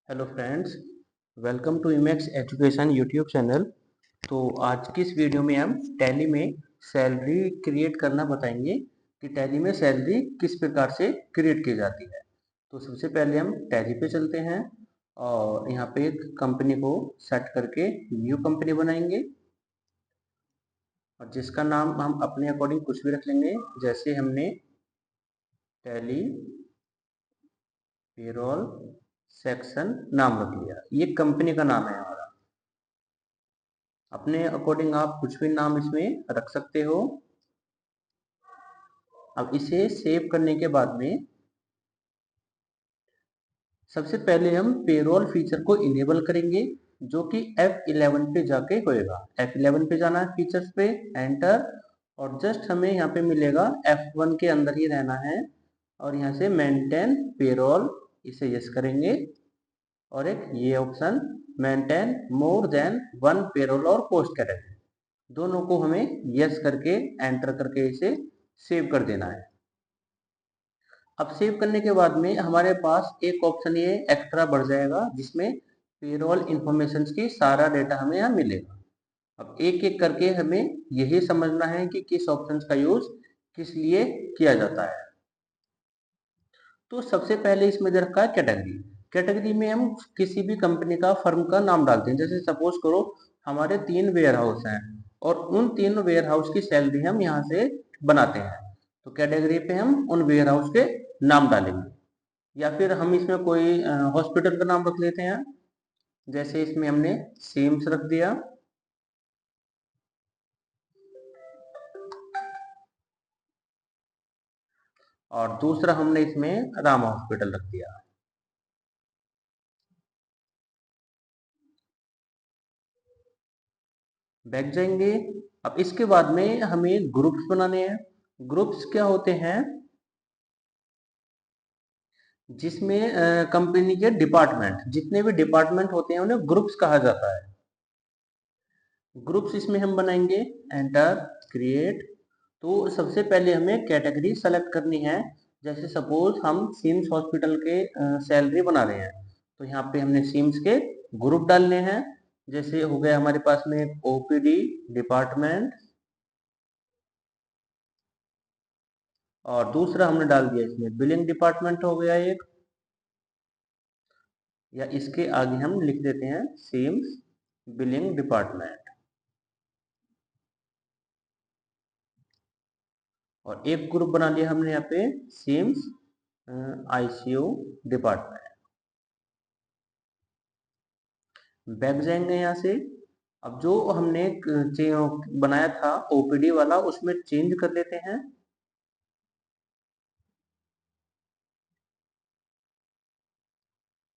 Hello friends, welcome to Imex education YouTube channel. तो आज की इस वीडियो में हम टैली में सैलरी क्रिएट करना बताएंगे कि टैली में सैलरी किस प्रकार से क्रिएट की जाती है। तो सबसे पहले हम टैली पे चलते हैं और यहाँ पे एक कंपनी को सेट करके न्यू कंपनी बनाएंगे और जिसका नाम हम अपने अकॉर्डिंग कुछ भी रख लेंगे। जैसे हमने टैली पेरोल सेक्शन नाम रख लिया, ये कंपनी का नाम है हमारा। अपने अकॉर्डिंग आप कुछ भी नाम इसमें रख सकते हो। अब इसे सेव करने के बाद में सबसे पहले हम पेरोल फीचर को इनेबल करेंगे, जो कि F11 पे जाके होएगा। F11 पे जाना है, फीचर्स पे एंटर, और जस्ट हमें यहाँ पे मिलेगा F1 के अंदर ही रहना है और यहाँ से मेंटेन पेरोल इसे यस करेंगे। और एक ये option maintain more than one payroll और पोस्ट कैटेगरी, दोनों को हमें यस करके एंटर करके इसे सेव कर देना है। अब सेव करने के बाद में हमारे पास एक ऑप्शन ये एक्स्ट्रा बढ़ जाएगा, जिसमें पेरोल इंफॉर्मेशन की सारा डेटा हमें यहाँ मिलेगा। अब एक एक करके हमें यही समझना है कि किस ऑप्शन का यूज किस लिए किया जाता है। तो सबसे पहले इसमें दे रखा है कैटेगरी। कैटेगरी में हम किसी भी कंपनी का फर्म का नाम डालते हैं। जैसे सपोज करो हमारे 3 वेयर हाउस हैं और उन 3 वेयर हाउस की सैलरी हम यहाँ से बनाते हैं, तो कैटेगरी पे हम उन वेयर हाउस के नाम डालेंगे। या फिर हम इसमें कोई हॉस्पिटल का नाम रख लेते हैं। जैसे इसमें हमने सीम्स रख दिया और दूसरा हमने इसमें रामा हॉस्पिटल रख दिया। बैठ जाएंगे। अब इसके बाद में हमें ग्रुप्स बनाने हैं। ग्रुप्स क्या होते हैं? जिसमें कंपनी के डिपार्टमेंट, जितने भी डिपार्टमेंट होते हैं उन्हें ग्रुप्स कहा जाता है। ग्रुप्स इसमें हम बनाएंगे, एंटर क्रिएट। तो सबसे पहले हमें कैटेगरी सेलेक्ट करनी है। जैसे सपोज हम सिम्स हॉस्पिटल के सैलरी बना रहे हैं, तो यहाँ पे हमने सिम्स के ग्रुप डालने हैं। जैसे हो गया हमारे पास में ओपीडी डिपार्टमेंट, और दूसरा हमने डाल दिया इसमें बिलिंग डिपार्टमेंट हो गया एक, या इसके आगे हम लिख देते हैं सिम्स बिलिंग डिपार्टमेंट। और एक ग्रुप बना लिया हमने यहाँ पे सिम्स आईसीयू डिपार्टमेंट। बैक जाएंगे यहाँ से। अब जो हमने बनाया था ओपीडी वाला, उसमें चेंज कर लेते हैं।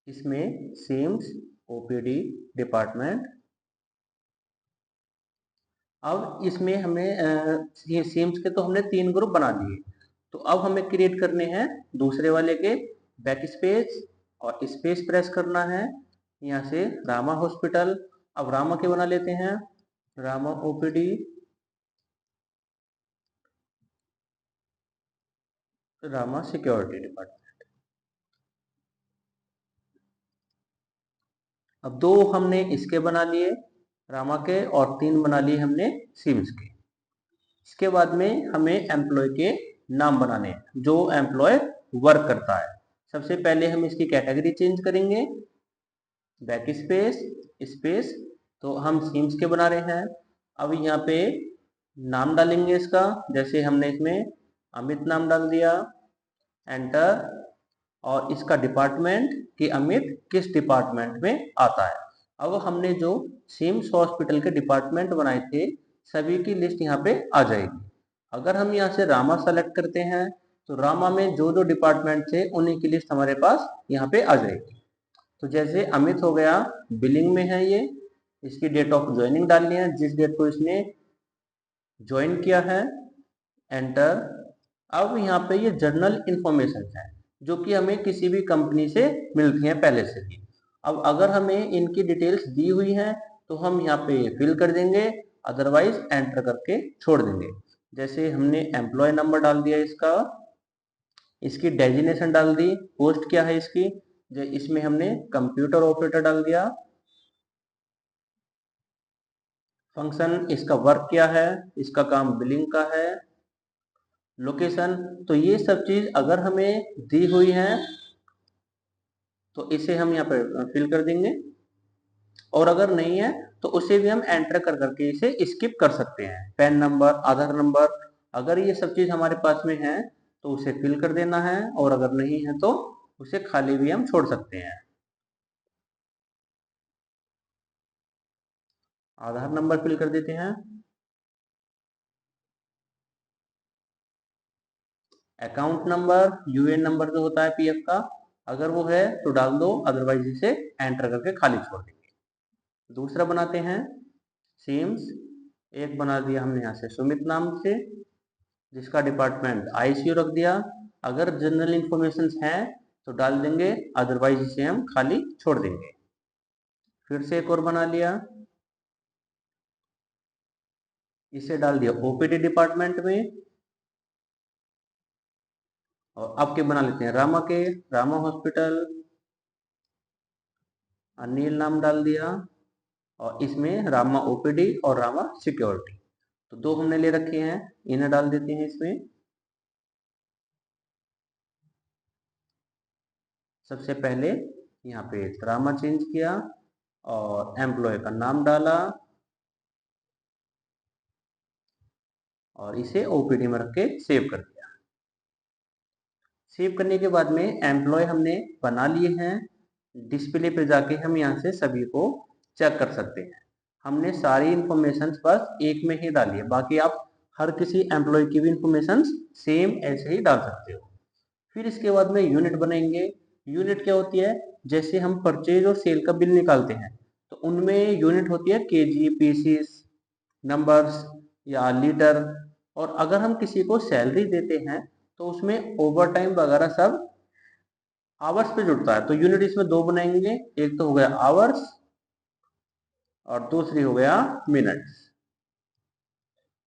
इसमें सिम्स ओपीडी डिपार्टमेंट। अब इसमें हमें ये सिम्स के तो हमने 3 ग्रुप बना दिए, तो अब हमें क्रिएट करने हैं दूसरे वाले के। बैक स्पेस और स्पेस प्रेस करना है, यहाँ से रामा हॉस्पिटल। अब रामा के बना लेते हैं, Rama OPD, Rama security department. अब 2 हमने इसके बना लिए रामा के और 3 बना लिए हमने सिम्स के। इसके बाद में हमें एम्प्लॉय के नाम बनाने हैं, जो एम्प्लॉय वर्क करता है। सबसे पहले हम इसकी कैटेगरी चेंज करेंगे, बैक स्पेस स्पेस। तो हम सिम्स के बना रहे हैं। अब यहाँ पे नाम डालेंगे इसका। जैसे हमने इसमें अमित नाम डाल दिया, एंटर। और इसका डिपार्टमेंट कि अमित किस डिपार्टमेंट में आता है। अब हमने जो सिम्स हॉस्पिटल के डिपार्टमेंट बनाए थे, सभी की लिस्ट यहाँ पे आ जाएगी। अगर हम यहाँ से रामा सेलेक्ट करते हैं, तो रामा में जो जो डिपार्टमेंट थे उन्हीं की लिस्ट हमारे पास यहाँ पे आ जाएगी। तो जैसे अमित हो गया, बिलिंग में है ये, इसकी डेट ऑफ ज्वाइनिंग डालनी है, जिस डेट को इसने ज्वाइन किया है, एंटर। अब यहाँ पे ये जर्नल इंफॉर्मेशन है, जो कि हमें किसी भी कंपनी से मिलती हैं पहले से ही। अब अगर हमें इनकी डिटेल्स दी हुई हैं, तो हम यहाँ पे फिल कर देंगे, अदरवाइज एंटर करके छोड़ देंगे। जैसे हमने एम्प्लॉय नंबर डाल दिया इसका, इसकी डेजिनेशन डाल दी, पोस्ट क्या है इसकी, जो इसमें हमने कंप्यूटर ऑपरेटर डाल दिया। फंक्शन इसका वर्क क्या है, इसका काम बिलिंग का है। लोकेशन, तो ये सब चीज अगर हमें दी हुई है तो इसे हम यहाँ पे फिल कर देंगे, और अगर नहीं है तो उसे भी हम एंटर कर करके इसे स्किप कर सकते हैं। पैन नंबर, आधार नंबर, अगर ये सब चीज हमारे पास में है तो उसे फिल कर देना है, और अगर नहीं है तो उसे खाली भी हम छोड़ सकते हैं। आधार नंबर फिल कर देते हैं। अकाउंट नंबर, यूएन नंबर जो होता है पीएफ का, अगर वो है तो डाल दो, अदरवाइज इसे एंटर करके खाली छोड़ देंगे। दूसरा बनाते हैं सीम्स। एक बना दिया हमने यहाँ से सुमित नाम से, जिसका डिपार्टमेंट आईसीयू रख दिया। अगर जनरल इंफॉर्मेशन है तो डाल देंगे, अदरवाइज इसे हम खाली छोड़ देंगे। फिर से एक और बना लिया, इसे डाल दिया ओपीडी डिपार्टमेंट में। और अब के बना लेते हैं रामा के, रामा हॉस्पिटल, अनिल नाम डाल दिया, और इसमें रामा ओपीडी और रामा सिक्योरिटी, तो दो हमने ले रखे हैं, इन्हें डाल देते हैं इसमें। सबसे पहले यहाँ पे रामा चेंज किया और एम्प्लॉय का नाम डाला, और इसे ओपीडी में रख के सेव कर दिया। सेव करने के बाद में एम्प्लॉय हमने बना लिए हैं। डिस्प्ले पे जाके हम यहाँ से सभी को चेक कर सकते हैं। हमने सारी इंफॉर्मेशन बस एक में ही डाली है, बाकी आप हर किसी एम्प्लॉय की भी इंफॉर्मेशन सेम ऐसे ही डाल सकते हो। फिर इसके बाद में यूनिट बनाएंगे। यूनिट क्या होती है, जैसे हम परचेज और सेल का बिल निकालते हैं तो उनमें यूनिट होती है केजी, पीसीस, नंबर्स या लीटर। और अगर हम किसी को सैलरी देते हैं तो उसमें ओवर टाइम वगैरह सब आवर्स पे जुड़ता है। तो यूनिट इसमें दो बनाएंगे, एक तो हो गया आवर्स और दूसरी हो गया मिनट्स।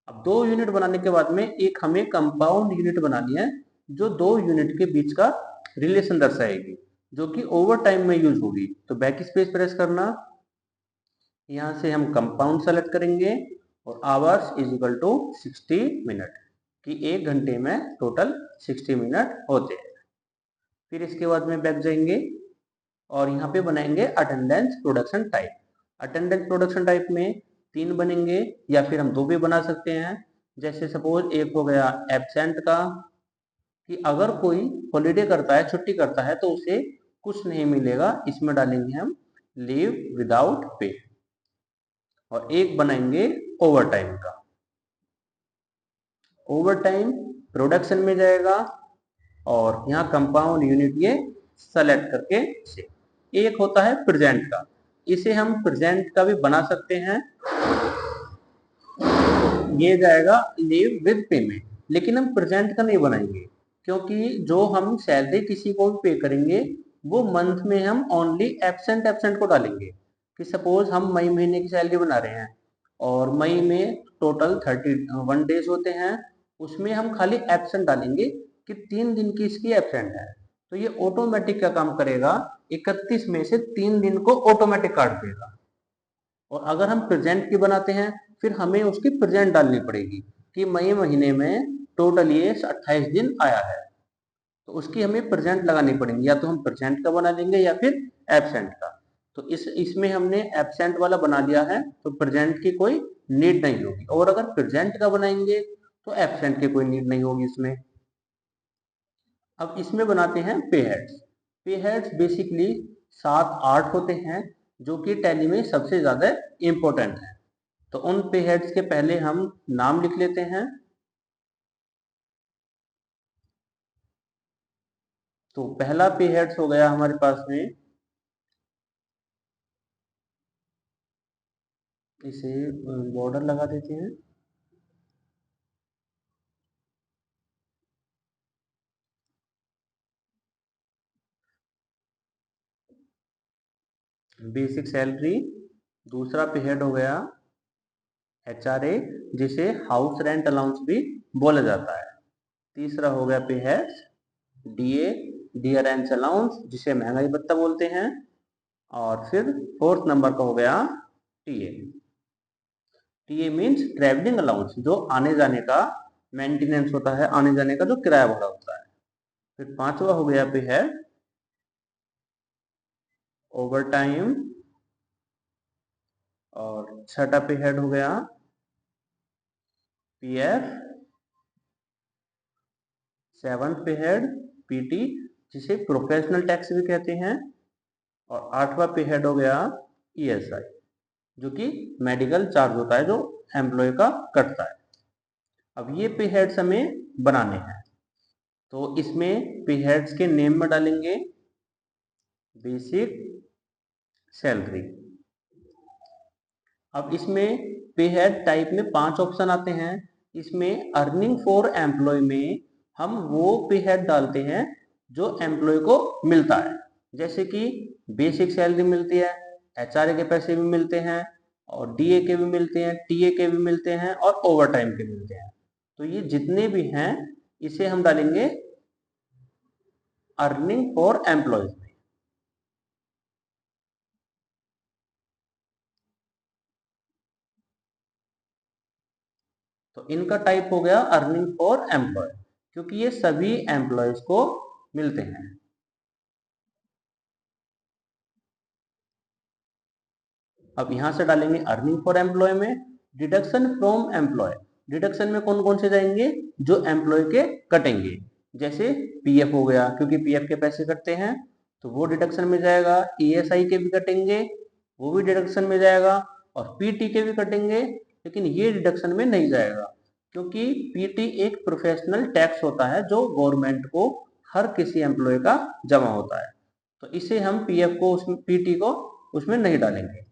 अब दो यूनिट बनाने के बाद में एक हमें कंपाउंड यूनिट बनानी है, जो दो यूनिट के बीच का रिलेशन दर्शाएगी, जो कि ओवर टाइम में यूज होगी। तो बैक स्पेस प्रेस करना, यहाँ से हम कंपाउंड सेलेक्ट करेंगे और hours is equal to 60 minute, कि एक घंटे में टोटल 60 मिनट होते हैं। फिर इसके बाद में बैक जाएंगे और यहाँ पे बनाएंगे attendance production type. Attendance production type में तीन बनेंगे, या फिर हम दो भी बना सकते हैं। जैसे सपोज एक हो गया एब्सेंट का, कि अगर कोई हॉलीडे करता है, छुट्टी करता है, तो उसे कुछ नहीं मिलेगा, इसमें डालेंगे हम लीव विदाउट पे। और एक बनाएंगे ओवर टाइम का। ओवर टाइम प्रोडक्शन में जाएगा और यहाँ कंपाउंड यूनिट ये सेलेक्ट करके से। एक होता है प्रेजेंट का, इसे हम प्रेजेंट का भी बना सकते हैं, ये जाएगा लीव विद पेमेंट। लेकिन हम प्रेजेंट का नहीं बनाएंगे, क्योंकि जो हम सैलरी किसी को भी पे करेंगे वो मंथ में हम ओनली एब्सेंट एब्सेंट को डालेंगे। कि सपोज हम मई महीने की सैलरी बना रहे हैं और मई में टोटल 31 डेज होते हैं, उसमें हम खाली एब्सेंट डालेंगे कि 3 दिन की इसकी एब्सेंट है, तो ये ऑटोमेटिक क्या काम करेगा, 31 में से 3 दिन को ऑटोमेटिक काट देगा। और अगर हम प्रेजेंट की बनाते हैं फिर हमें उसकी प्रेजेंट डालनी पड़ेगी, कि मई महीने में टोटल ये 28 दिन आया है, तो उसकी हमें प्रेजेंट लगानी पड़ेगी। या तो हम प्रेजेंट का बना देंगे या फिर एब्सेंट का। तो इसमें हमने एब्सेंट वाला बना लिया है, तो प्रेजेंट की कोई नीड नहीं होगी। और अगर प्रेजेंट का बनाएंगे तो एब्सेंट की कोई नीड नहीं होगी इसमें। अब इसमें बनाते हैं पे हेड्स। पे हेड्स बेसिकली 7-8 होते हैं, जो कि टैली में सबसे ज्यादा इंपॉर्टेंट है। तो उन पे हेड्स के पहले हम नाम लिख लेते हैं। तो पहला पे हेड्स हो गया हमारे पास में, इसे बॉर्डर लगा देते हैं। Basic salary. दूसरा पे हेड हो गया एचआरए, जिसे हाउस रेंट अलाउंस भी बोला जाता है। तीसरा हो गया पे हेड्स डीए, डियरेंस अलाउंस जिसे महंगाई भत्ता बोलते हैं, और फिर फोर्थ नंबर का हो गया TA. TA means travelling allowance, जो आने जाने का मेंटेनेंस होता है, आने जाने का जो किराया भाड़ा होता है। फिर पांचवा हो गया पे है ओवर टाइम, और छठा पे हेड हो गया पीएफ, सेवंथ पे हेड पीटी जिसे प्रोफेशनल टैक्स भी कहते हैं, और आठवां पे हेड हो गया ईएसआई जो कि मेडिकल चार्ज होता है जो एम्प्लॉय का कटता है। अब ये पे हेड्स हमें बनाने हैं, तो इसमें पे हेड्स के नेम में डालेंगे बेसिक सैलरी। अब इसमें पे हेड टाइप में 5 ऑप्शन आते हैं। इसमें अर्निंग फॉर एम्प्लॉय में हम वो पे हेड डालते हैं जो एम्प्लॉय को मिलता है, जैसे कि बेसिक सैलरी मिलती है, एचआरए के पैसे भी मिलते हैं, और डीए के भी मिलते हैं, टीए के भी मिलते हैं, और ओवर टाइम के मिलते हैं। तो ये जितने भी हैं इसे हम डालेंगे अर्निंग फॉर एम्प्लॉयज में। तो इनका टाइप हो गया अर्निंग फॉर एम्प्लॉय, क्योंकि ये सभी एम्प्लॉयज को मिलते हैं। अब यहां से डालेंगे अर्निंग फॉर एम्प्लॉय में डिडक्शन फ्रॉम एम्प्लॉय। डिडक्शन में कौन कौन से जाएंगे? जो एम्प्लॉय के कटेंगे, जैसे पीएफ हो गया, क्योंकि पीएफ के पैसे कटते हैं तो वो डिडक्शन में जाएगा। ईएसआई के भी कटेंगे, वो भी डिडक्शन में जाएगा, और पीटी के भी कटेंगे, लेकिन ये डिडक्शन में नहीं जाएगा, क्योंकि पीटी एक प्रोफेशनल टैक्स होता है जो गवर्नमेंट को हर किसी एम्प्लॉय का जमा होता है। तो इसे हम पीएफ को उसमें, पीटी को उसमें नहीं डालेंगे।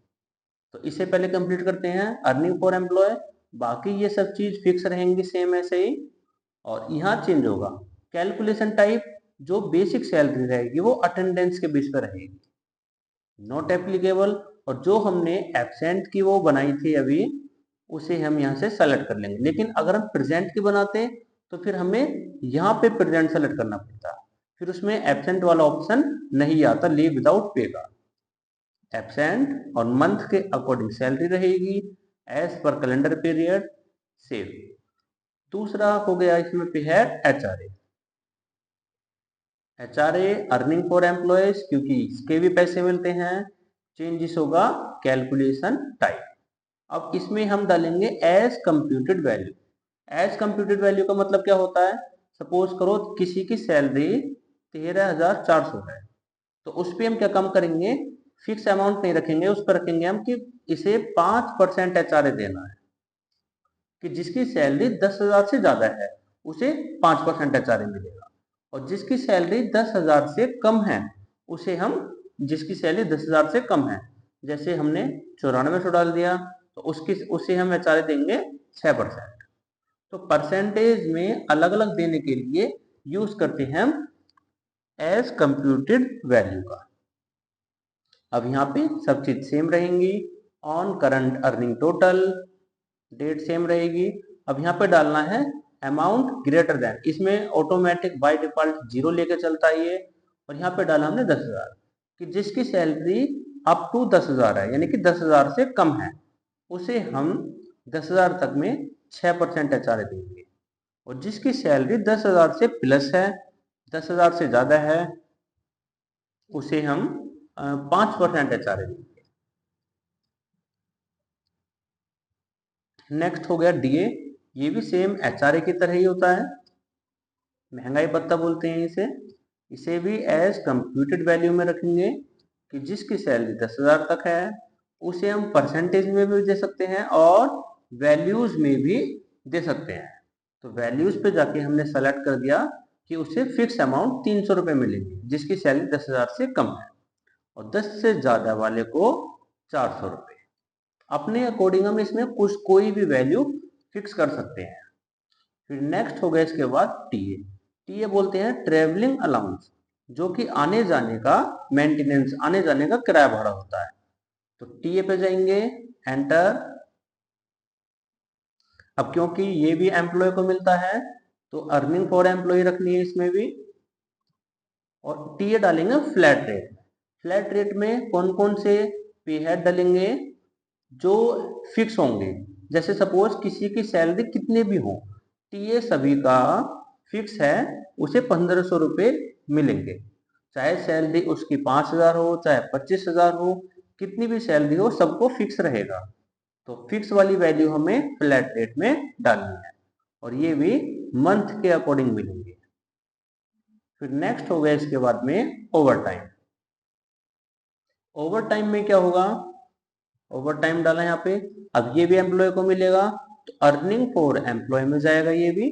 तो इसे पहले कंप्लीट करते हैं अर्निंग फॉर एम्प्लॉय। बाकी ये सब चीज फिक्स रहेंगी सेम ऐसे ही, और यहाँ चेंज होगा कैलकुलेशन टाइप। जो बेसिक सैलरी रहेगी वो अटेंडेंस के बेस पर रहेगी, नॉट एप्लीकेबल। और जो हमने एब्सेंट की वो बनाई थी अभी, उसे हम यहाँ से सेलेक्ट कर लेंगे। लेकिन अगर हम प्रेजेंट की बनाते तो फिर हमें यहाँ पे प्रेजेंट सेलेक्ट करना पड़ता, फिर उसमें एब्सेंट वाला ऑप्शन नहीं आता लीव विदाउट पे का। एब्सेंट और मंथ के अकॉर्डिंग सैलरी रहेगी as per calendar period, save. दूसरा हो गया इसमें पे है HRA. HRA earning for employees, क्योंकि इसके भी पैसे मिलते हैं। चेंजेस होगा कैलकुलेशन टाइप। अब इसमें हम डालेंगे as computed value. As computed value का मतलब क्या होता है? सपोज करो किसी की सैलरी 13,400 है, तो उस पर हम क्या कम करेंगे, फिक्स अमाउंट नहीं रखेंगे, उस पर रखेंगे हम कि इसे 5% एचआरए देना है, कि जिसकी सैलरी 10,000 से ज्यादा है उसे 5% एचआरए मिलेगा, और जिसकी सैलरी 10,000 से कम है उसे हम, जिसकी सैलरी 10,000 से कम है, जैसे हमने 9400 डाल दिया, तो उसकी उसे हम एचआरए देंगे 6%। तो परसेंटेज में अलग अलग देने के लिए यूज करते हैं हम एज कंप्यूटेड वैल्यू का। अब यहाँ पे सब चीज सेम रहेंगी, on current earning total, date same रहेगी। अब यहाँ पे डालना है अमाउंट ग्रेटर देन, इसमें ऑटोमेटिक बाय डिफॉल्ट 0 लेके चलता है ये, और यहाँ पे डाला हमने 10,000, कि जिसकी सैलरी अप टू 10,000 है, यानी कि 10,000 से कम है, उसे हम 10,000 तक में 6% एचआरए देंगे, और जिसकी सैलरी 10,000 से प्लस है, 10,000 से ज्यादा है, उसे हम 5% एचआरए देंगे। नेक्स्ट हो गया डीए। ये भी सेम एचआरए की तरह ही होता है, महंगाई भत्ता बोलते हैं इसे। इसे भी एज कंप्यूटेड वैल्यू में रखेंगे, कि जिसकी सैलरी 10,000 तक है उसे हम परसेंटेज में भी दे सकते हैं और वैल्यूज में भी दे सकते हैं। तो वैल्यूज पे जाके हमने सेलेक्ट कर दिया कि उसे फिक्स अमाउंट 300 रुपये मिलेगी जिसकी सैलरी 10,000 से कम है, और 10 से ज्यादा वाले को 400 रुपये। अपने अकॉर्डिंग हम इसमें कुछ कोई भी वैल्यू फिक्स कर सकते हैं। फिर नेक्स्ट हो गया इसके बाद टीए। टीए बोलते हैं ट्रेवलिंग अलाउंस, जो कि आने जाने का मेंटेनेंस, आने जाने का किराया भाड़ा होता है। तो टीए पे जाएंगे, एंटर। अब क्योंकि ये भी एम्प्लॉय को मिलता है तो अर्निंग फॉर एम्प्लॉय रखनी है इसमें भी। और टीए डालेंगे फ्लैट रेट। फ्लैट रेट में कौन कौन से पे हेड डालेंगे जो फिक्स होंगे। जैसे सपोज किसी की सैलरी कितने भी हो, टीए सभी का फिक्स है, उसे 1500 रुपये मिलेंगे। चाहे सैलरी उसकी 5000 हो, चाहे 25,000 हो, कितनी भी सैलरी हो, सबको फिक्स रहेगा। तो फिक्स वाली वैल्यू हमें फ्लैट रेट में डालनी है और ये भी मंथ के अकॉर्डिंग मिलेंगे। फिर नेक्स्ट हो गया इसके बाद में ओवर टाइम। ओवर टाइम में क्या होगा, ओवर टाइम डाला यहाँ पे, अब ये भी एम्प्लॉय को मिलेगा, तो अर्निंग फॉर एम्प्लॉय में जाएगा ये भी।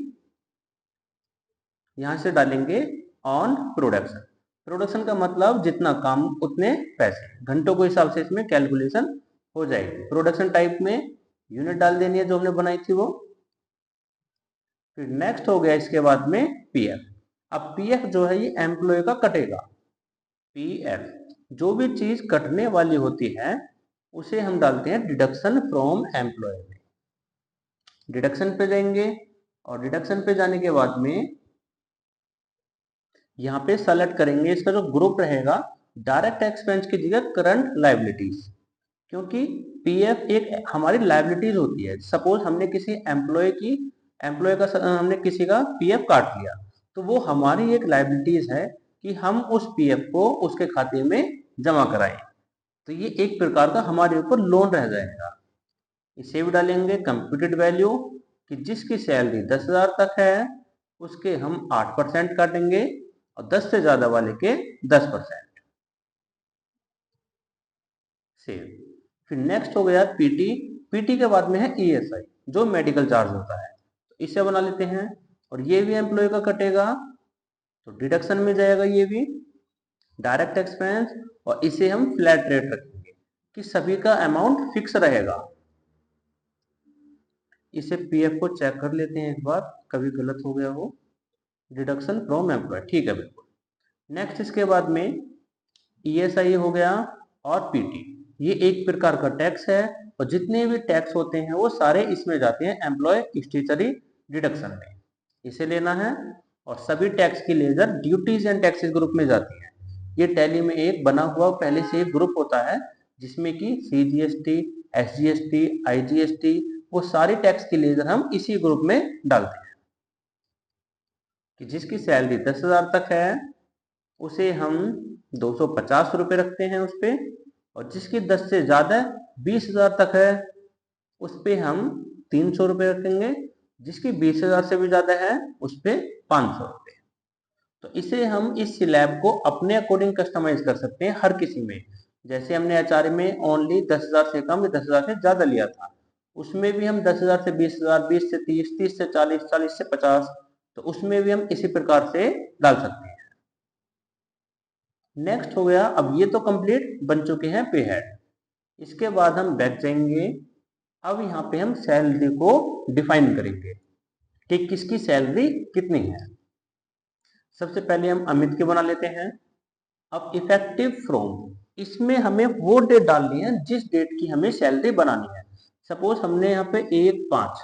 यहां से डालेंगे ऑन प्रोडक्शन। प्रोडक्शन का मतलब जितना काम उतने पैसे, घंटों के हिसाब से इसमें कैलकुलेशन हो जाएगी। प्रोडक्शन टाइप में यूनिट डाल देनी है जो हमने बनाई थी वो। फिर नेक्स्ट हो गया इसके बाद में पीएफ। अब पीएफ जो है ये एम्प्लॉय का कटेगा। पीएफ जो भी चीज कटने वाली होती है उसे हम डालते हैं डिडक्शन फ्रॉम एम्प्लॉय में। डिडक्शन पे जाएंगे और डिडक्शन पे जाने के बाद में यहाँ पे सेलेक्ट करेंगे इसका जो ग्रुप रहेगा डायरेक्ट एक्सपेंस की जगह करंट लायबिलिटीज, क्योंकि पीएफ एक हमारी लायबिलिटीज होती है। सपोज हमने किसी एम्प्लॉय का हमने किसी का पीएफ काट लिया, तो वो हमारी एक लायबिलिटीज है कि हम उस पीएफ को उसके खाते में जमा कराएं। तो ये एक प्रकार का हमारे ऊपर लोन रह जाएगा। इसे भी डालेंगे कंप्यूटेड वैल्यू कि जिसकी सैलरी 10,000 तक है उसके हम 8% काटेंगे और 10 से ज्यादा वाले के 10%। सेव। फिर नेक्स्ट हो गया पीटी। पीटी के बाद में है ईएसआई जो मेडिकल चार्ज होता है, तो इसे बना लेते हैं और ये भी एम्प्लॉय का कटेगा, तो डिडक्शन में जाएगा ये भी डायरेक्ट एक्सपेंस, और इसे हम फ्लैट रेट रखेंगे कि सभी का अमाउंट फिक्स रहेगा। इसे पीएफ को चेक कर लेते हैं एक बार, कभी गलत हो गया हो। डिडक्शन फ्रॉम एम्प्लॉय ठीक है बिल्कुल। नेक्स्ट इसके बाद में ईएसआई हो गया और पीटी, ये एक प्रकार का टैक्स है और जितने भी टैक्स होते हैं वो सारे इसमें जाते हैं एम्प्लॉय स्टैट्यूटरी डिडक्शन में। इसे लेना है और सभी टैक्स की ledger duties and taxes group में जाती है। ये टैली में एक बना हुआ पहले से एक ग्रुप होता है जिसमें कि सीजीएसटी, एसजीएसटी, आईजीएसटी, वो सारी टैक्स की लेजर हम इसी ग्रुप में डालते हैं। कि जिसकी सैलरी 10,000 तक है उसे हम 250 रुपये रखते हैं उस पर, और जिसकी 10 से ज्यादा 20,000 तक है उस पर हम 300 रुपये रखेंगे, जिसकी 20,000 से भी ज्यादा है उस पर 500 रुपये। तो इसे हम इस स्लैब को अपने अकॉर्डिंग कस्टमाइज कर सकते हैं हर किसी में। जैसे हमने एचआरए में ओनली 10,000 से कम या 10,000 से ज्यादा लिया था, उसमें भी हम 10,000 से 20,000, 20 से 30, 30 से 40, 40 से 50, तो उसमें भी हम इसी प्रकार से डाल सकते हैं। नेक्स्ट हो गया, अब ये तो कंप्लीट बन चुके हैं पे हेड। इसके बाद हम बैक जाएंगे। अब यहाँ पे हम सैलरी को डिफाइन करेंगे कि किसकी सैलरी कितनी है। सबसे पहले हम अमित के बना लेते हैं। अब इफेक्टिव फ्रॉम, इसमें हमें वो डेट डालनी है जिस डेट की हमें सैलरी बनानी है। सपोज हमने यहाँ पे 1/5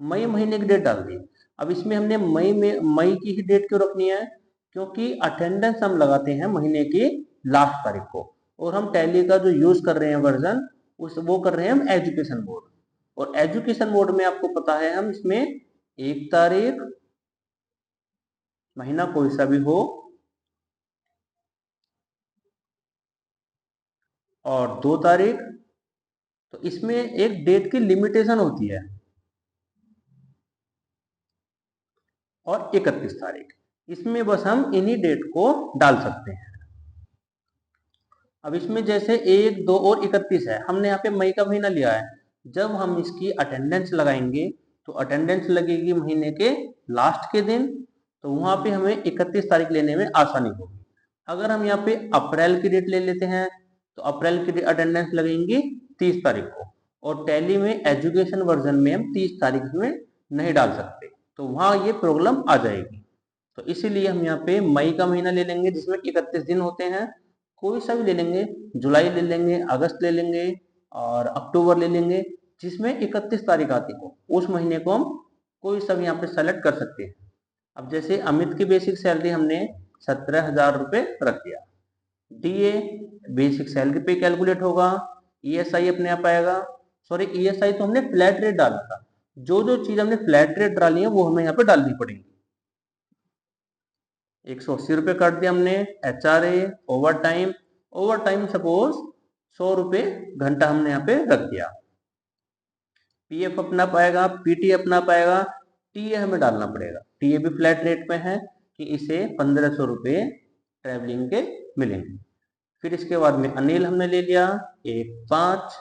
मई महीने की डेट डाल दी। अब इसमें हमने मई की ही डेट क्यों रखनी है, क्योंकि अटेंडेंस हम लगाते हैं महीने की लास्ट तारीख को, और हम टैली का जो यूज कर रहे हैं वर्जन वो कर रहे हैं हम एजुकेशन बोर्ड। और एजुकेशन बोर्ड में आपको पता है हम इसमें 1 तारीख, महीना कोई सा भी हो, और 2 तारीख, तो इसमें एक डेट की लिमिटेशन होती है, और 31 तारीख, इसमें बस हम इन्हीं डेट को डाल सकते हैं। अब इसमें जैसे 1, 2 और 31 है, हमने यहाँ पे मई का महीना लिया है। जब हम इसकी अटेंडेंस लगाएंगे तो अटेंडेंस लगेगी महीने के लास्ट के दिन, तो वहां पे हमें 31 तारीख लेने में आसानी होगी। अगर हम यहाँ पे अप्रैल की डेट ले लेते हैं तो अप्रैल की अटेंडेंस लगेंगी 30 तारीख को, और टैली में एजुकेशन वर्जन में हम 30 तारीख में नहीं डाल सकते, तो वहां ये प्रॉब्लम आ जाएगी। तो इसीलिए हम यहाँ पे मई का महीना ले लेंगे जिसमें 31 दिन होते हैं, कोई सा भी ले लेंगे, जुलाई ले लेंगे, अगस्त ले लेंगे और अक्टूबर ले लेंगे, जिसमें 31 तारीख आती हो उस महीने को हम कोई सा भी यहाँ पे सेलेक्ट कर सकते हैं। अब जैसे अमित की बेसिक सैलरी हमने 17,000 रुपये रख दिया। डीए बेसिक सैलरी पे कैलकुलेट होगा, ईएसआई अपने आप आएगा। सॉरी, ईएसआई तो हमने फ्लैट रेट डाला था, जो जो चीज हमने फ्लैट रेट डाली है वो हमें यहाँ पे डालनी पड़ेगी। 180 रुपये काट दिया हमने। एचआरए, ओवर टाइम सपोज 100 रुपये घंटा हमने यहाँ पे रख दिया। पीएफ अपना पाएगा, पीटी अपना पाएगा, टीए हमें डालना पड़ेगा। टीए भी फ्लैट रेट में है कि इसे 1500 रुपये ट्रैवलिंग के मिलेंगे। फिर इसके बाद में अनिल हमने ले लिया 1.5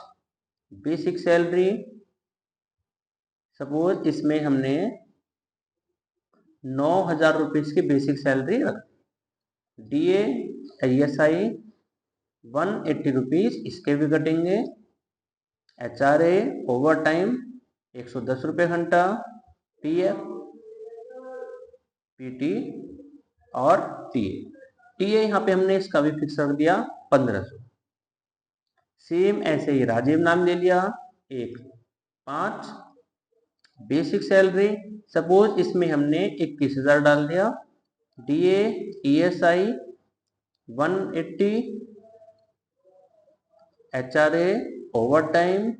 बेसिक सैलरी। सपोज इसमें हमने 9,000 रुपये की बेसिक सैलरी रख। डीए ईएसआई 180 रुपीज इसके भी कटेंगे। एचआरए ओवर टाइम 110 रुपये घंटा, पीएफ, पीटी और टीए यहाँ पे हमने इसका भी फिक्स रख दिया 1500। सेम ऐसे ही राजीव नाम ले लिया 1.5 बेसिक सैलरी। सपोज इसमें हमने 21,000 डाल दिया। DA ESI 180, HRA over time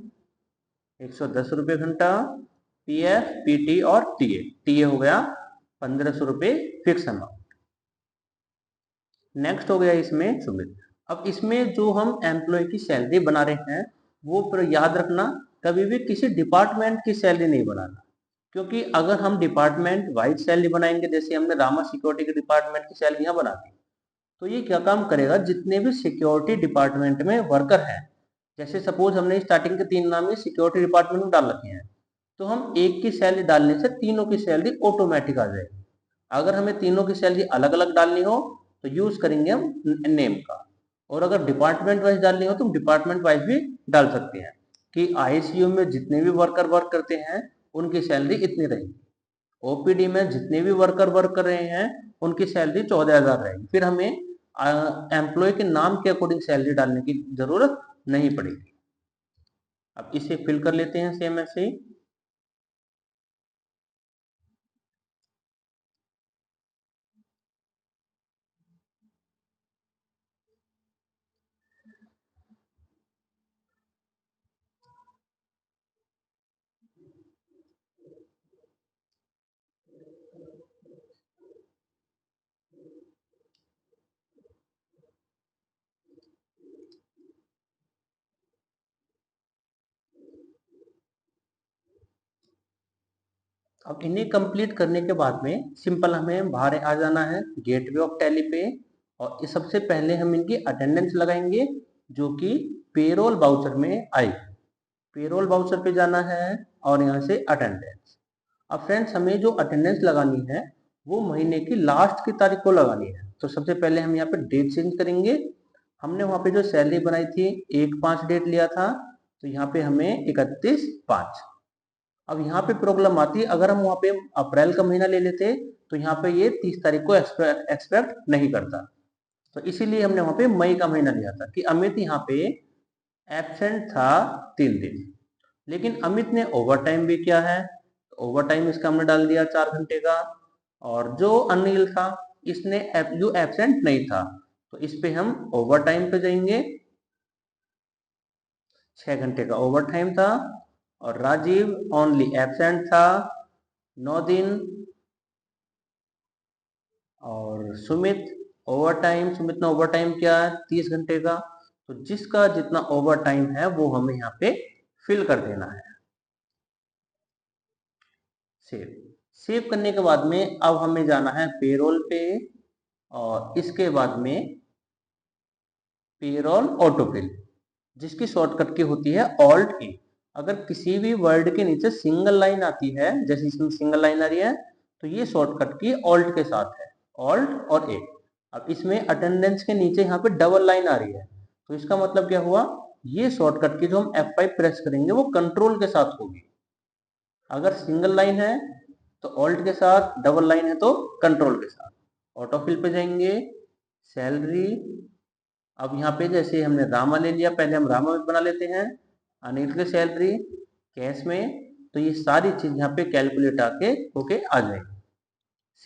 110 रुपये घंटा, पीएफ, पीटी और टीए हो गया 1500 रुपये फिक्स अमाउंट। नेक्स्ट हो गया इसमें सुमित। अब इसमें जो हम एम्प्लॉय की सैलरी बना रहे हैं वो पर याद रखना, कभी भी किसी डिपार्टमेंट की सैलरी नहीं बनाना, क्योंकि अगर हम डिपार्टमेंट वाइज सैलरी बनाएंगे, जैसे हमने रामा सिक्योरिटी के डिपार्टमेंट की सैलरी यहाँ बना दी, तो ये क्या काम करेगा, जितने भी सिक्योरिटी डिपार्टमेंट में वर्कर हैं, जैसे सपोज हमने स्टार्टिंग के 3 नाम सिक्योरिटी डिपार्टमेंट में डाल रखे हैं, तो हम एक की सैलरी डालने से तीनों की सैलरी ऑटोमेटिक आ जाएगी। अगर हमें तीनों की सैलरी अलग अलग डालनी हो तो यूज करेंगे हम नेम का, और अगर डिपार्टमेंट वाइज डालनी हो तो डिपार्टमेंट वाइज भी डाल सकते हैं कि आईसीयू में जितने भी वर्कर वर्क करते हैं उनकी सैलरी इतनी रहेगी, ओपीडी में जितने भी वर्कर वर्क कर रहे हैं उनकी सैलरी 14,000 रहेगी। फिर हमें एम्प्लॉय के नाम के अकॉर्डिंग सैलरी डालने की जरूरत नहीं पड़ेगी। अब इसे फिल कर लेते हैं सेम ऐसे ही। अब इन्हें कंप्लीट करने के बाद में सिंपल हमें बाहर आ जाना है गेटवे ऑफ टैली पे, और इस सबसे पहले हम इनकी अटेंडेंस लगाएंगे जो कि पेरोल वाउचर में आएगी। पेरोल वाउचर पे जाना है और यहाँ से अटेंडेंस। अब फ्रेंड्स हमें जो अटेंडेंस लगानी है वो महीने की लास्ट की तारीख को लगानी है। तो सबसे पहले हम यहाँ पे डेट चेंज करेंगे। हमने वहाँ पे जो सैलरी बनाई थी 1/5 डेट लिया था, तो यहाँ पे हमें 31/5। अब यहाँ पे प्रॉब्लम आती है, अगर हम वहाँ पे अप्रैल का महीना ले लेते तो यहाँ पे ये 30 तारीख को एक्सपेक्ट नहीं करता, तो इसीलिए हमने वहाँ पे मई का महीना लिया था कि अमित यहाँ पे एब्सेंट था 3 दिन। लेकिन अमित ने ओवर टाइम भी किया है, ओवर टाइम इसका हमने डाल दिया 4 घंटे का। और जो अनिल था इसने जो एब्सेंट नहीं था, तो इस पे हम ओवर टाइम पे जाएंगे, 6 घंटे का ओवर टाइम था। और राजीव ओनली एब्सेंट था 9 दिन। और सुमित सुमित ने ओवर टाइम किया 30 घंटे का। तो जिसका जितना ओवर टाइम है वो हमें यहाँ पे फिल कर देना है। सेव करने के बाद में अब हमें जाना है पेरोल पे, और इसके बाद में पेरोल ऑटोफिल, जिसकी शॉर्टकट की होती है ऑल्ट ए। अगर किसी भी वर्ड के नीचे सिंगल लाइन आती है, जैसे इसमें सिंगल लाइन आ रही है, तो ये शॉर्टकट की ऑल्ट के साथ है, ऑल्ट और ए। अब इसमें अटेंडेंस के नीचे यहाँ पे डबल लाइन आ रही है, तो इसका मतलब क्या हुआ, ये शॉर्टकट की जो हम F5 प्रेस करेंगे वो कंट्रोल के साथ होगी। अगर सिंगल लाइन है तो ऑल्ट के साथ, डबल लाइन है तो कंट्रोल के साथ। ऑटोफिल पे जाएंगे, सैलरी। अब यहाँ पे जैसे हमने रामा ले लिया, पहले हम रामा में बना लेते हैं अनिल की सैलरी कैश में, तो ये सारी चीज यहाँ पे कैलकुलेट आके होके आ जाएगी।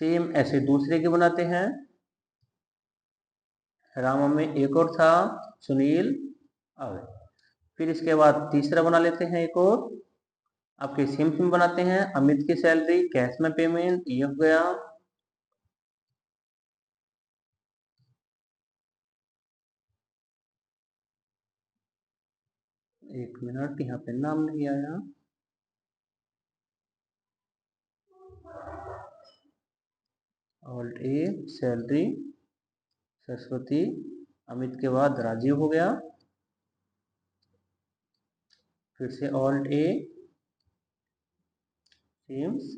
सेम ऐसे दूसरे के बनाते हैं। रामा में एक और था, सुनील आ गए। फिर इसके बाद तीसरा बना लेते हैं एक और, आपके सेम सेम बनाते हैं। अमित की सैलरी कैश में पेमेंट, ये हो गया। एक मिनट, यहाँ पे नाम नहीं आया। ऑल्ट ए सैलरी सरस्वती, अमित के बाद राजीव हो गया। फिर से ऑल्ट ए सीम्स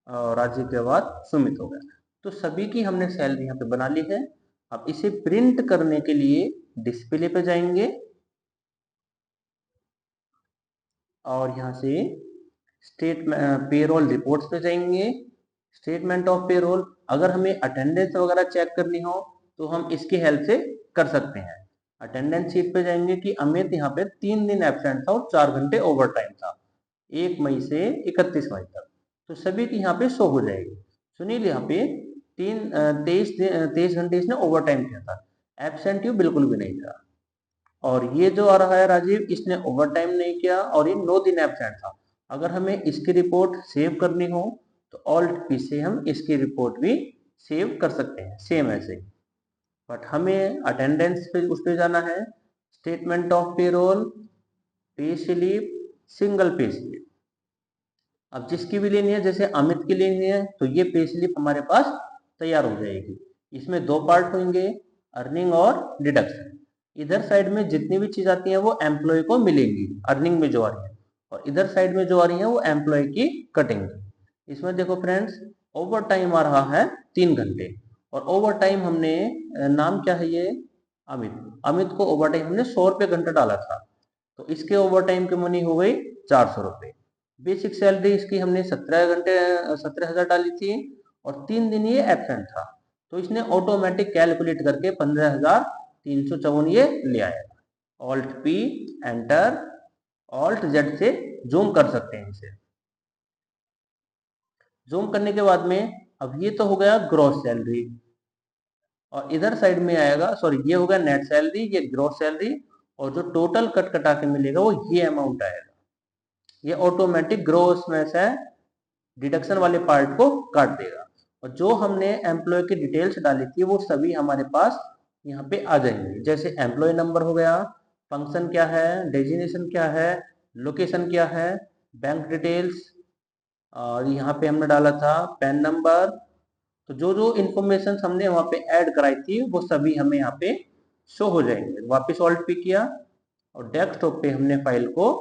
और राजीव के बाद सुमित हो गया। तो सभी की हमने सैलरी यहाँ पे बना ली है। अब इसे प्रिंट करने के लिए डिस्प्ले पे जाएंगे और यहाँ से स्टेट पेरोल रिपोर्ट्स पे जाएंगे, स्टेटमेंट ऑफ पेरोल। अगर हमें अटेंडेंस वगैरह चेक करनी हो तो हम इसकी हेल्प से कर सकते हैं। अटेंडेंस शीट पे जाएंगे कि अमित यहाँ पे 3 दिन एब्सेंट था और 4 घंटे ओवर टाइम था, 1 मई से 31 मई तक। तो सभी की यहाँ पे शो हो जाएगी। सुनील यहाँ पे 23 घंटे इसने ओवर टाइम किया था, एब्सेंट बिल्कुल भी नहीं था। और ये जो आ रहा है राजीव, इसने ओवर टाइम नहीं किया और ये 9 दिन एब्सेंट था। अगर हमें इसकी रिपोर्ट सेव करनी हो तो ऑल्ट पी से हम इसकी रिपोर्ट भी सेव कर सकते हैं, सेम ऐसे। बट हमें अटेंडेंस पे उस पे जाना है, statement of payroll, pay slip, single pay slip. अब जिसकी भी लेनी है, जैसे अमित की लेनी है तो ये पे स्लिप हमारे पास तैयार हो जाएगी। इसमें 2 पार्ट होंगे, अर्निंग और डिडक्शन। इधर साइड में जितनी भी चीज आती है वो एम्प्लॉय को मिलेंगी, अर्निंग में जो आ रही है, और इधर साइड में जो आ रही है वो एम्प्लॉय की कटेंगे। इसमें देखो फ्रेंड्स, ओवर टाइम आ रहा है 3 घंटे, और ओवर टाइम हमने नाम क्या है ये, अमित। अमित को ओवर टाइम हमने 100 रुपये घंटा डाला था, तो इसके ओवर टाइम की मनी हो गई 400 रुपये। बेसिक सैलरी इसकी हमने 17,000 डाली थी, और 3 दिन ये एबसेंट था, तो इसने ऑटोमेटिक कैलकुलेट करके 15,354 ये ले आया। Alt P enter, alt Z से जूम कर सकते हैं इसे। जूम करने के बाद में अब ये तो हो गया ग्रॉस सैलरी, और इधर साइड में आएगा, सॉरी ये हो गया नेट सैलरी, ये ग्रॉस सैलरी, और जो टोटल कट कटा के मिलेगा वो ये अमाउंट आएगा। ये ऑटोमेटिक ग्रोस में से डिडक्शन वाले पार्ट को काट देगा, और जो हमने एम्प्लॉय की डिटेल्स डाली थी वो सभी हमारे पास यहाँ पे आ जाएंगे। जैसे एम्प्लॉय नंबर हो गया, फंक्शन क्या है, डेजिग्नेशन क्या है, लोकेशन क्या है, बैंक डिटेल्स, और यहाँ पे हमने डाला था पैन नंबर। तो जो जो इन्फॉर्मेशन हमने वहाँ पे ऐड कराई थी वो सभी हमें यहाँ पे शो हो जाएंगे। वापस ऑल्ट पे किया और डेस्कटॉप पे हमने फाइल को,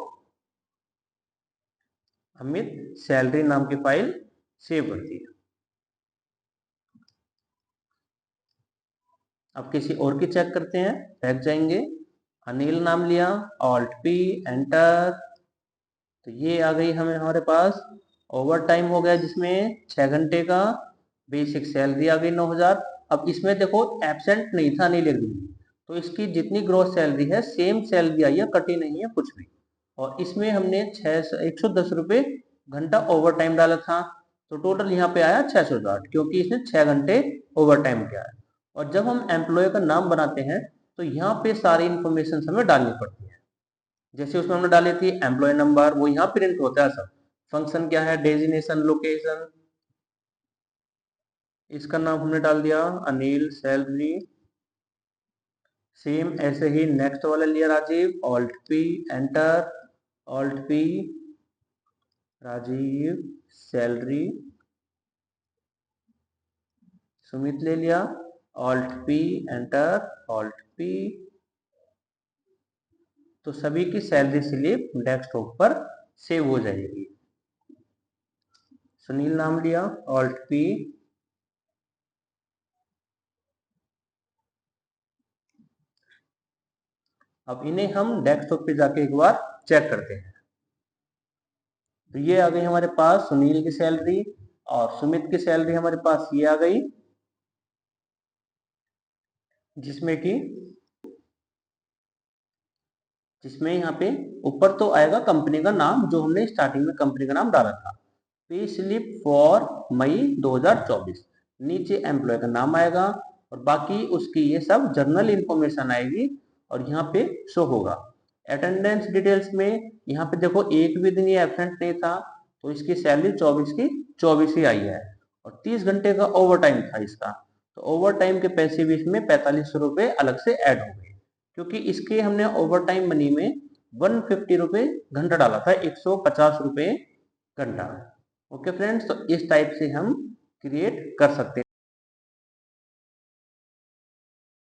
अमित सैलरी नाम की फाइल सेव कर दी। अब किसी और की चेक करते हैं, बैक जाएंगे, अनिल नाम लिया, ऑल्ट पी एंटर, तो ये आ गई हमें हमारे पास। ओवर टाइम हो गया जिसमें 6 घंटे का, बेसिक सैलरी आ गई 9,000। अब इसमें देखो एब्सेंट नहीं था, नहीं लिख दी, तो इसकी जितनी ग्रोस सैलरी है सेम सैलरी आई है, कटी नहीं है कुछ भी। और इसमें हमने 110 रुपये घंटा ओवर टाइम डाला था, तो टोटल यहाँ पे आया 660, क्योंकि इसने 6 घंटे ओवर टाइम किया है। और जब हम एम्प्लॉय का नाम बनाते हैं तो यहाँ पे सारी इंफॉर्मेशन हमें डालनी पड़ती है। जैसे उसमें हमने डाली थी एम्प्लॉय नंबर, वो यहाँ प्रिंट होता है सब। फंक्शन क्या है, डेजिग्नेशन, लोकेशन, इसका नाम हमने डाल दिया अनिल सैलरी। सेम ऐसे ही नेक्स्ट वाला लिया Rajiv, Alt P enter, Alt P Rajiv salary. Sumit ले लिया, Alt P enter, Alt P. तो सभी की सैलरी स्लिप डेस्कटॉप पर सेव हो जाएगी। सुनील नाम लिया, ऑल्ट पी, अब इन्हें हम डेस्कटॉप पे जाके एक बार चेक करते हैं। तो ये आ गई हमारे पास सुनील की सैलरी, और सुमित की सैलरी हमारे पास ये आ गई, जिसमें कि यहाँ पे ऊपर तो आएगा कंपनी का नाम, जो हमने स्टार्टिंग में कंपनी का नाम डाला था, पे स्लिप फॉर मई 2024। नीचे एम्प्लॉय का नाम आएगा, और बाकी उसकी ये सब जर्नल इंफॉर्मेशन आएगी और यहाँ पे शो होगा। अटेंडेंस डिटेल्स में यहाँ पे देखो एक भी दिन ये एब्सेंट नहीं था, तो इसकी सैलरी 24 की 24 ही आई है। और 30 घंटे का ओवर टाइम था इसका, तो ओवर टाइम के पैसे भी इसमें 4500 रुपये अलग से ऐड हो गए, क्योंकि इसके हमने ओवर टाइम मनी में 150 रुपये घंटा डाला था, 150 रुपये घंटा। ओके फ्रेंड्स, तो इस टाइप से हम क्रिएट कर सकते